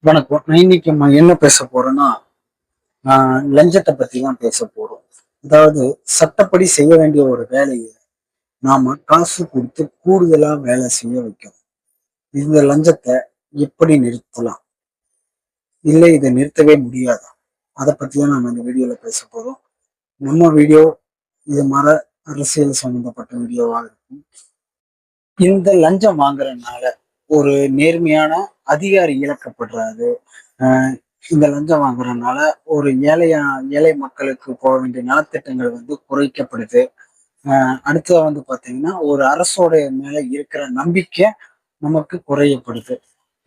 வணக்கம். நான் இன்னைக்கு நம்ம என்ன பேச போறோம்னா, லஞ்சத்தை பத்தி தான் பேச போறோம். அதாவது சட்டப்படி செய்ய வேண்டிய ஒரு வேலையை நாம காசு கொடுத்து கூடுதலா வேலை செய்ய வைக்கிறோம். இந்த லஞ்சத்தை எப்படி நிறுத்தலாம்? இல்லை இதை நிறுத்தவே முடியாதா? அதை பத்தி தான் நம்ம இந்த வீடியோல பேச போறோம். நம்ம வீடியோ இது மாதிரி அரசியல் சம்பந்தப்பட்ட வீடியோவா இருக்கும். இந்த லஞ்சம் வாங்குறதுனால ஒரு நேர்மையான அதிகாரி இழக்கப்படுறாரு. இந்த லஞ்சம் வாங்குறதுனால ஒரு ஏழை மக்களுக்கு போக வேண்டிய நலத்திட்டங்கள் குறைக்கப்படுது. அடுத்தது பாத்தீங்கன்னா ஒரு அரசோட மேல இருக்கிற நம்பிக்கை நமக்கு குறையப்படுது.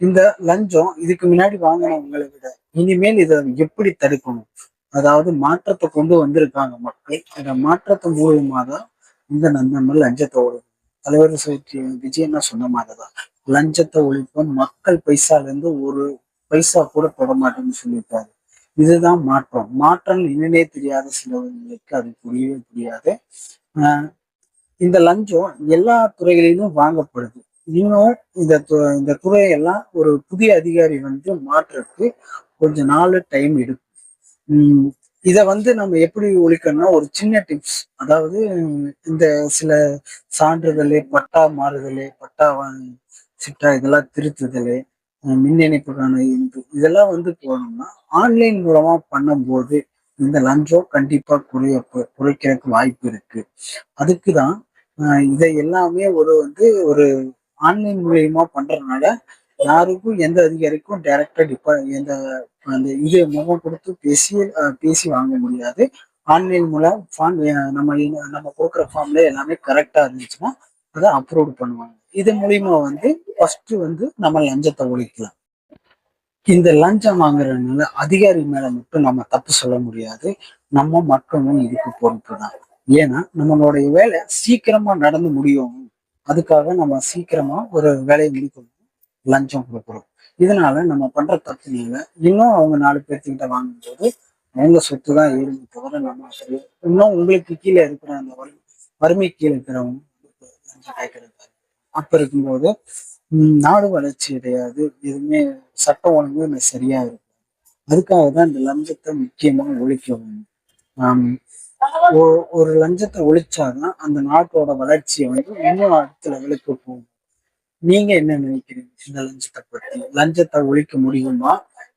இந்த லஞ்சம் இதுக்கு முன்னாடி வாங்கினவங்களை விட இனிமேல் இதை எப்படி தடுக்கணும்? அதாவது மாற்றத்தை கொண்டு வந்திருக்காங்க மக்கள். இந்த மாற்றத்தை மூலியமா தான் நம்ம லஞ்சத்தை ஒழிப்போம். தலைவர் விஜயன்னா சொன்ன மாதிரிதான் லஞ்சத்தை ஒழிப்போம், மக்கள் பைசால இருந்து ஒரு பைசா கூட தொட மாட்டேன்னு சொல்லியிருக்காரு. இதுதான் மாற்றம். மாற்றம் என்னன்னே தெரியாத சிலவங்களுக்கு அது புரியவே புரியாது. ஆஹ் இந்த லஞ்சம் எல்லா துறைகளிலும் வாங்கப்படுது. இன்னும் இந்த துறையெல்லாம் ஒரு புதிய அதிகாரி மாற்றுறதுக்கு கொஞ்ச நாள் டைம் எடுக்கும். உம் இத நம்ம எப்படி ஒழிக்கணும்னா ஒரு சின்ன டிப்ஸ். அதாவது இந்த சில சான்றிதழ், பட்டா மாறுதல், பட்டா சிட்டா இதெல்லாம் திருத்துதல், மின் இணைப்புக்கான இதெல்லாம் போனோம்னா ஆன்லைன் மூலமா பண்ணும்போது இந்த லஞ்சம் கண்டிப்பா குறைக்கிறதுக்கு வாய்ப்பு இருக்கு. அதுக்குதான் இதை எல்லாமே ஒரு ஆன்லைன் மூலியமா பண்றதுனால யாருக்கும் எந்த அதிகாரிக்கும் டைரக்டா எந்த அந்த இது முகம் கொடுத்து பேசி வாங்க முடியாது. ஆன்லைன் மூலம் ஃபார்ம் நம்ம கொடுக்குற ஃபார்ம்ல எல்லாமே கரெக்டா இருந்துச்சுன்னா அதை அப்ரூவ் பண்ணுவாங்க. இது மூலியமா ஃபர்ஸ்ட் நம்ம லஞ்சத்தை ஒழிக்கலாம். இந்த லஞ்சம் வாங்குறதுனால அதிகாரி மேல மட்டும் நம்ம தப்பு சொல்ல முடியாது. நம்ம மக்களும் இதுக்கு பொறுப்பு தான். ஏன்னா நம்மளுடைய வேலை சீக்கிரமா நடந்து முடியும். அதுக்காக நம்ம சீக்கிரமா ஒரு வேலையை முடிக்கணும், லஞ்சம் கொடுக்குறோம். இதனால நம்ம பண்ற தப்புனால இன்னும் அவங்க 4 பேர்த்துக்கிட்ட வாங்கும்போது அவங்க சொத்து தான் ஏறுமே தவிர நம்ம இன்னும் உங்களுக்கு கீழே இருக்கிற அந்த வறுமை கீழே இருக்கிறவங்க லஞ்சம் கேட்கறது. அப்ப இருக்கும்போது நாடு வளர்ச்சி அடையாது, எதுவுமே சட்டம் ஒழுங்கு சரியா இருக்கும். அதுக்காக தான் இந்த லஞ்சத்தை முக்கியமா ஒழிக்கணும். ஆஹ் ஒரு லஞ்சத்தை ஒழிச்சாதான் அந்த நாட்டோட வளர்ச்சியை இன்னும் அடுத்த லெவலுக்கு போகும். நீங்க என்ன நினைக்கிறீங்க இந்த லஞ்சத்தை பத்தி? லஞ்சத்தை ஒழிக்க முடியுமா?